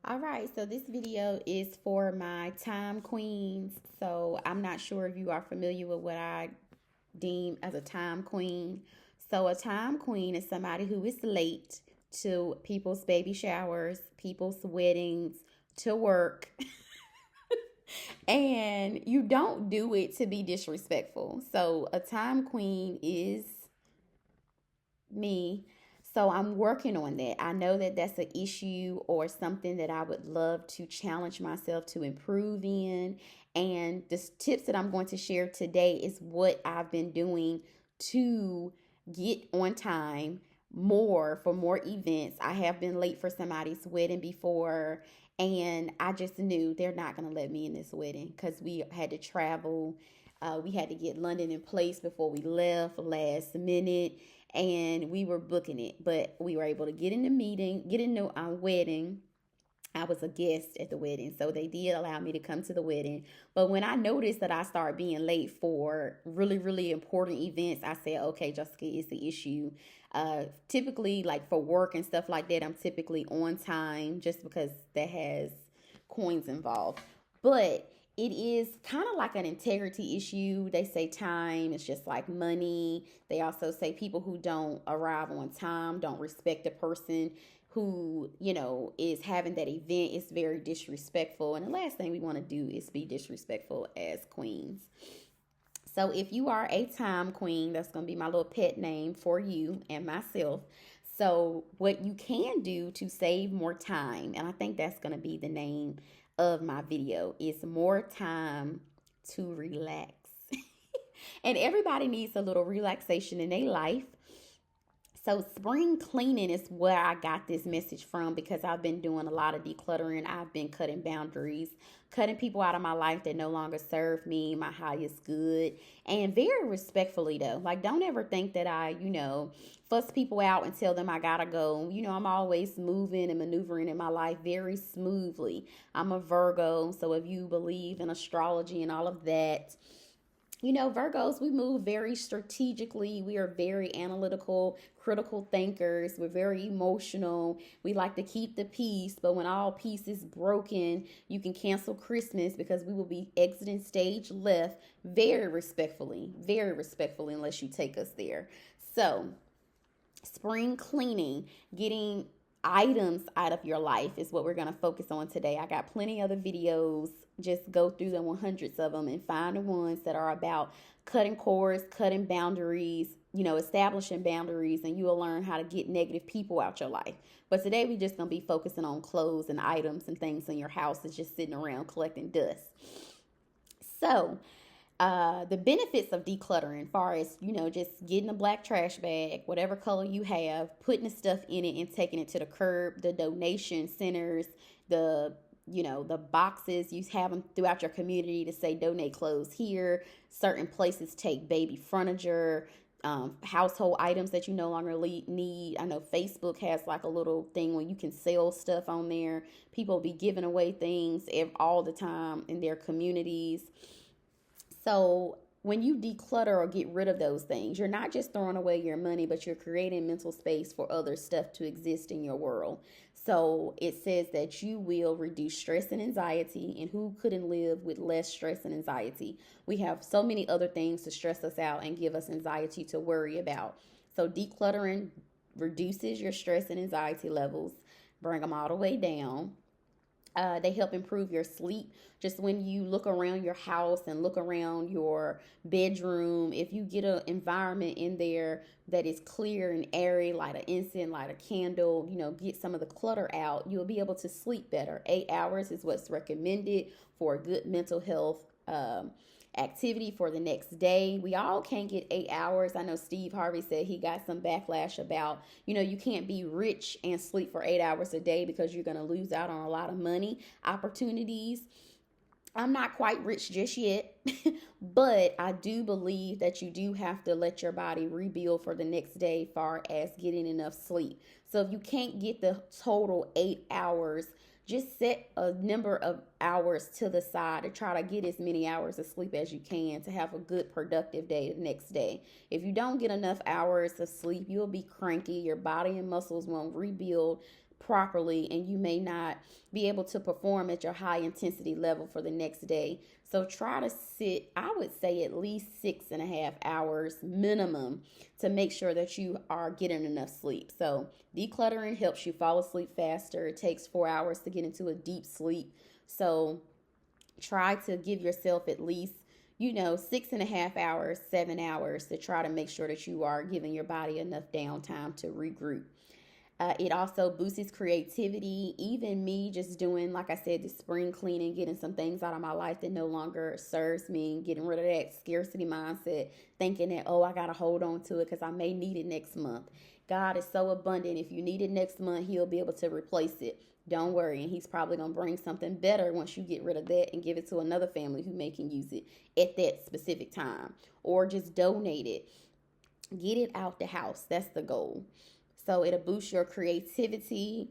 All right, so this video is for my time queens. So I'm not sure if you are familiar with what I deem as a time queen. So a time queen is somebody who is late to people's baby showers, people's weddings, to work, and you don't do it to be disrespectful. So a time queen is me. So I'm working on that. I know that that's an issue or something that I would love to challenge myself to improve in. And the tips that I'm going to share today is what I've been doing to get on time more for more events. I have been late for somebody's wedding before, and I just knew they're not going to let me in this wedding because we had to travel. We had to get London in place before we left last minute, and we were booking it, but we were able to get in the meeting, get into our wedding. I was a guest at the wedding, so they did allow me to come to the wedding. But when I noticed that I started being late for really, really important events, I said, okay, Jessica, is the issue. Typically, like for work and stuff like that, I'm typically on time just because that has coins involved. But it is kind of like an integrity issue. They say time is just like money. They also say people who don't arrive on time don't respect the person who, is having that event. Is very disrespectful. And the last thing we want to do is be disrespectful as queens. So if you are a time queen, that's going to be my little pet name for you and myself. So what you can do to save more time, and I think that's going to be the name of my video, is more time to relax. And everybody needs a little relaxation in their life. So spring cleaning is where I got this message from because I've been doing a lot of decluttering. I've been cutting boundaries, cutting people out of my life that no longer serve me, my highest good, and very respectfully though. Like, don't ever think that I, fuss people out and tell them I gotta go. I'm always moving and maneuvering in my life very smoothly. I'm a Virgo, so if you believe in astrology and all of that, Virgos, we move very strategically. We are very analytical, critical thinkers. We're very emotional. We like to keep the peace, but when all peace is broken, you can cancel Christmas because we will be exiting stage left very respectfully, unless you take us there. So, spring cleaning, getting items out of your life is what we're going to focus on today. I got plenty of other videos. Just go through them, hundreds of them, and find the ones that are about cutting cords, cutting boundaries, establishing boundaries, and you will learn how to get negative people out your life. But today we're just going to be focusing on clothes and items and things in your house that's just sitting around collecting dust. So, the benefits of decluttering, far as just getting a black trash bag, whatever color you have, putting the stuff in it and taking it to the curb, the donation centers, the boxes you have them throughout your community to say donate clothes here. Certain places take baby furniture, household items that you no longer need. I know Facebook has like a little thing where you can sell stuff on there. People be giving away things all the time in their communities. So when you declutter or get rid of those things, you're not just throwing away your money, but you're creating mental space for other stuff to exist in your world. So it says that you will reduce stress and anxiety, and who couldn't live with less stress and anxiety? We have so many other things to stress us out and give us anxiety to worry about. So decluttering reduces your stress and anxiety levels, bring them all the way down. They help improve your sleep. Just when you look around your house and look around your bedroom, if you get an environment in there that is clear and airy, light an incense, light a candle, get some of the clutter out, you'll be able to sleep better. 8 hours is what's recommended for a good mental health activity for the next day. We all can't get 8 hours. I know Steve Harvey said he got some backlash about, you can't be rich and sleep for 8 hours a day because you're going to lose out on a lot of money opportunities. I'm not quite rich just yet, but I do believe that you do have to let your body rebuild for the next day, far as getting enough sleep. So if you can't get the total 8 hours, just set a number of hours to the side to try to get as many hours of sleep as you can to have a good productive day the next day. If you don't get enough hours of sleep, you'll be cranky. Your body and muscles won't rebuild properly, and you may not be able to perform at your high intensity level for the next day. So try to sit, I would say, at least 6.5 hours minimum to make sure that you are getting enough sleep. So decluttering helps you fall asleep faster. It takes 4 hours to get into a deep sleep. So try to give yourself at least 6.5 hours, 7 hours to try to make sure that you are giving your body enough downtime to regroup. It also boosts creativity. Even me just doing, like I said, the spring cleaning, getting some things out of my life that no longer serves me, getting rid of that scarcity mindset, thinking that, oh, I got to hold on to it because I may need it next month. God is so abundant. If you need it next month, he'll be able to replace it. Don't worry. And he's probably going to bring something better once you get rid of that and give it to another family who may can use it at that specific time. Or just donate it. Get it out the house. That's the goal. So it'll boost your creativity.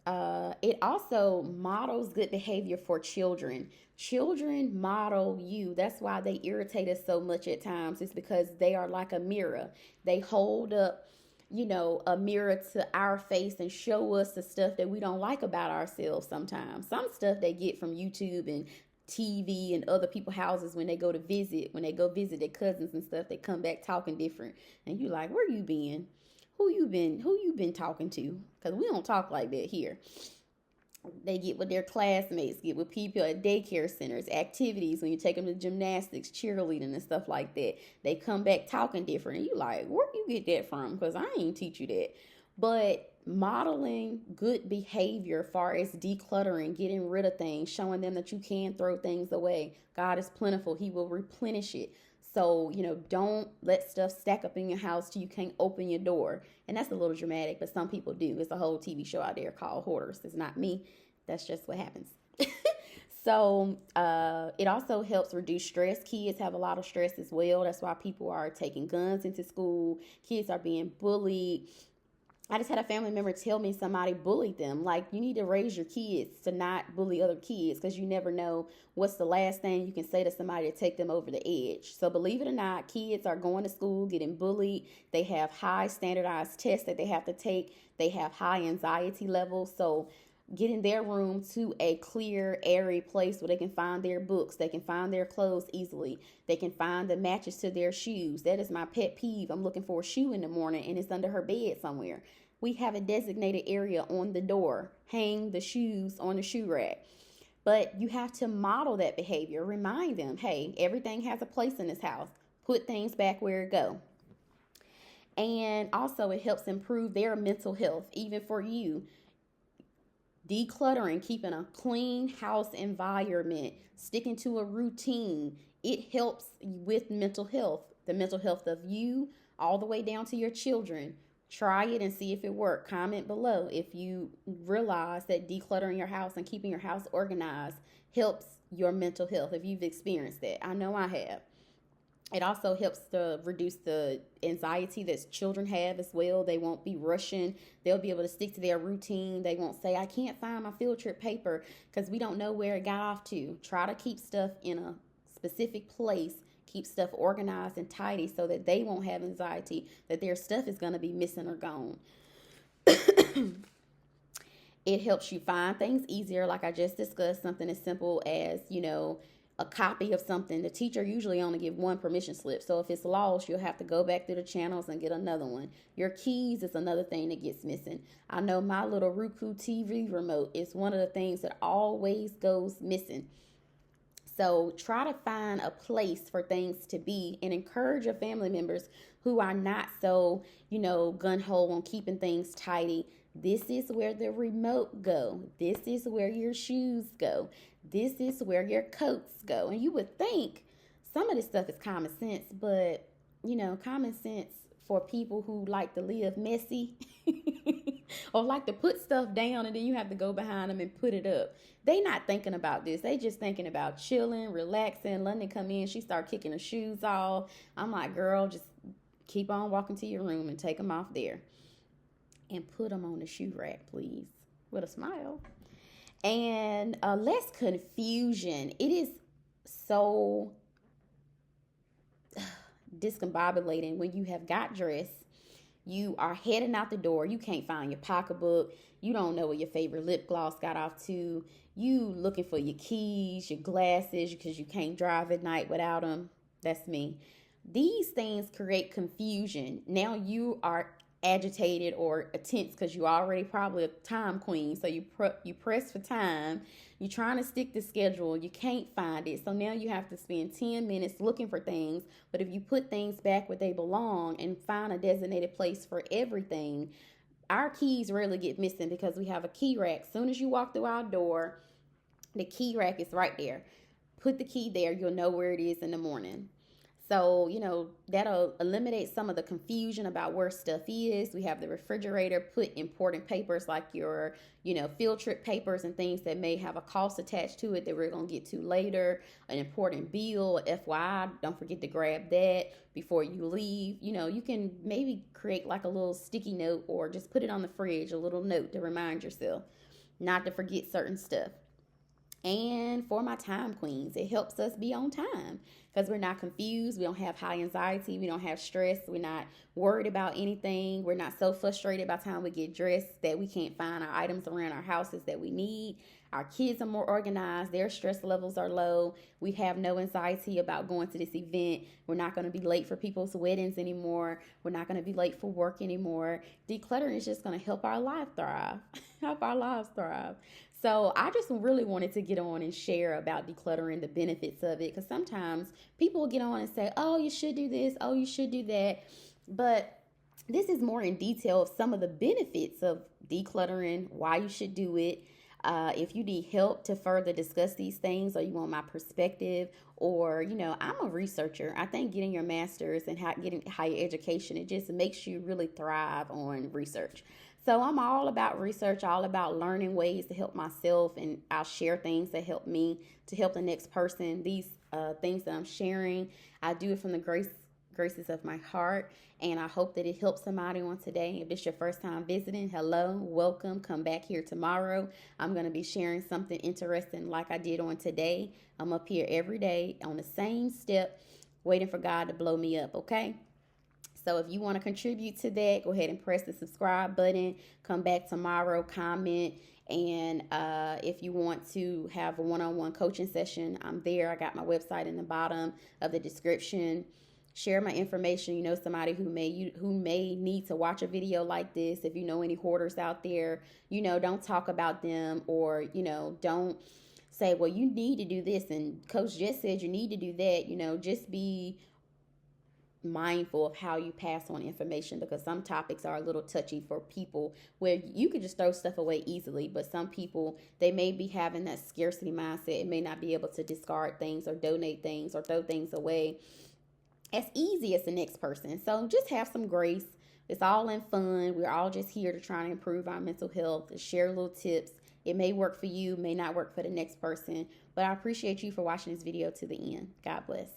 It also models good behavior for children. Children model you. That's why they irritate us so much at times. It's because they are like a mirror. They hold up, a mirror to our face and show us the stuff that we don't like about ourselves sometimes. Some stuff they get from YouTube and TV and other people's houses when they go visit their cousins and stuff, they come back talking different. And you like, where you been? Who you been talking to? Because we don't talk like that here. They get with their classmates, get with people at daycare centers, activities, when you take them to gymnastics, cheerleading and stuff like that. They come back talking different. And you like, where you get that from? Because I ain't teach you that. But modeling good behavior as far as decluttering, getting rid of things, showing them that you can throw things away. God is plentiful. He will replenish it. So, don't let stuff stack up in your house till you can't open your door. And that's a little dramatic, but some people do. It's a whole TV show out there called Hoarders. It's not me. That's just what happens. So it also helps reduce stress. Kids have a lot of stress as well. That's why people are taking guns into school. Kids are being bullied. I just had a family member tell me somebody bullied them. Like, you need to raise your kids to not bully other kids, because you never know what's the last thing you can say to somebody to take them over the edge. So believe it or not, kids are going to school, getting bullied. They have high standardized tests that they have to take. They have high anxiety levels. So getting their room to a clear, airy place where they can find their books, they can find their clothes easily, they can find the matches to their shoes. That is my pet peeve. I'm looking for a shoe in the morning and it's under her bed somewhere. We have a designated area on the door. Hang the shoes on the shoe rack. But you have to model that behavior. Remind them, hey, everything has a place in this house. Put things back where it go. And also it helps improve their mental health, even for you. Decluttering, keeping a clean house environment, sticking to a routine, it helps with mental health, the mental health of you, all the way down to your children. Try it and see if it works. Comment below if you realize that decluttering your house and keeping your house organized helps your mental health, if you've experienced that. I know I have. It also helps to reduce the anxiety that children have as well. They won't be rushing. They'll be able to stick to their routine. They won't say, I can't find my field trip paper, because we don't know where it got off to. Try to keep stuff in a specific place. Keep stuff organized and tidy so that they won't have anxiety that their stuff is going to be missing or gone. It helps you find things easier, like I just discussed, something as simple as, a copy of something. The teacher usually only give one permission slip. So if it's lost, you'll have to go back through the channels and get another one. Your keys is another thing that gets missing. I know my little Roku TV remote is one of the things that always goes missing. So try to find a place for things to be and encourage your family members who are not so, gung-ho on keeping things tidy. This is where the remote go. This is where your shoes go. This is where your coats go. And you would think some of this stuff is common sense, but, common sense for people who like to live messy or like to put stuff down and then you have to go behind them and put it up. They not thinking about this. They just thinking about chilling, relaxing. London come in, she start kicking her shoes off. I'm like, girl, just keep on walking to your room and take them off there. And put them on the shoe rack, please, with a smile. And less confusion. It is so discombobulating when you have got dressed, You are heading out the door. You can't find your pocketbook. You don't know where your favorite lip gloss got off to. You looking for your keys, your glasses, because you can't drive at night without them. That's me. These things create confusion. Now you are agitated or tense because you already probably a time queen. So you press for time. You're trying to stick to schedule. You can't find it. So now you have to spend 10 minutes looking for things. But if you put things back where they belong and find a designated place for everything, our keys rarely get missing because we have a key rack. As soon as you walk through our door, the key rack is right there. Put the key there. You'll know where it is in the morning. So, that'll eliminate some of the confusion about where stuff is. We have the refrigerator, put important papers like your, field trip papers and things that may have a cost attached to it that we're going to get to later. An important bill, FYI, don't forget to grab that before you leave. You can maybe create like a little sticky note or just put it on the fridge, a little note to remind yourself not to forget certain stuff. And for my time queens, it helps us be on time because we're not confused. We don't have high anxiety. We don't have stress. We're not worried about anything. We're not so frustrated by the time we get dressed that we can't find our items around our houses that we need. Our kids are more organized. Their stress levels are low. We have no anxiety about going to this event. We're not going to be late for people's weddings anymore. We're not going to be late for work anymore. Decluttering is just going to help our life thrive. Help our lives thrive. So I just really wanted to get on and share about decluttering, the benefits of it, because sometimes people will get on and say, oh, you should do this, oh, you should do that. But this is more in detail of some of the benefits of decluttering, why you should do it. If you need help to further discuss these things, or you want my perspective, or, I'm a researcher. I think getting your master's and getting higher education, it just makes you really thrive on research. So I'm all about research, all about learning ways to help myself, and I'll share things that help me to help the next person. These things that I'm sharing, I do it from the graces of my heart, and I hope that it helps somebody on today. If this is your first time visiting, hello, welcome. Come back here tomorrow. I'm going to be sharing something interesting like I did on today. I'm up here every day on the same step, waiting for God to blow me up, okay? So if you want to contribute to that, go ahead and press the subscribe button. Come back tomorrow, comment. And if you want to have a one-on-one coaching session, I'm there. I got my website in the bottom of the description. Share my information. Somebody who may need to watch a video like this. If you know any hoarders out there, don't talk about them, or, don't say, well, you need to do this and Coach Jess said you need to do that. Just be mindful of how you pass on information, because some topics are a little touchy for people where you can just throw stuff away easily, but some people, they may be having that scarcity mindset and may not be able to discard things or donate things or throw things away as easy as the next person. So just have some grace. It's all in fun. We're all just here to try to improve our mental health and share little tips. It may work for you, may not work for the next person, but I appreciate you for watching this video to the end. God bless.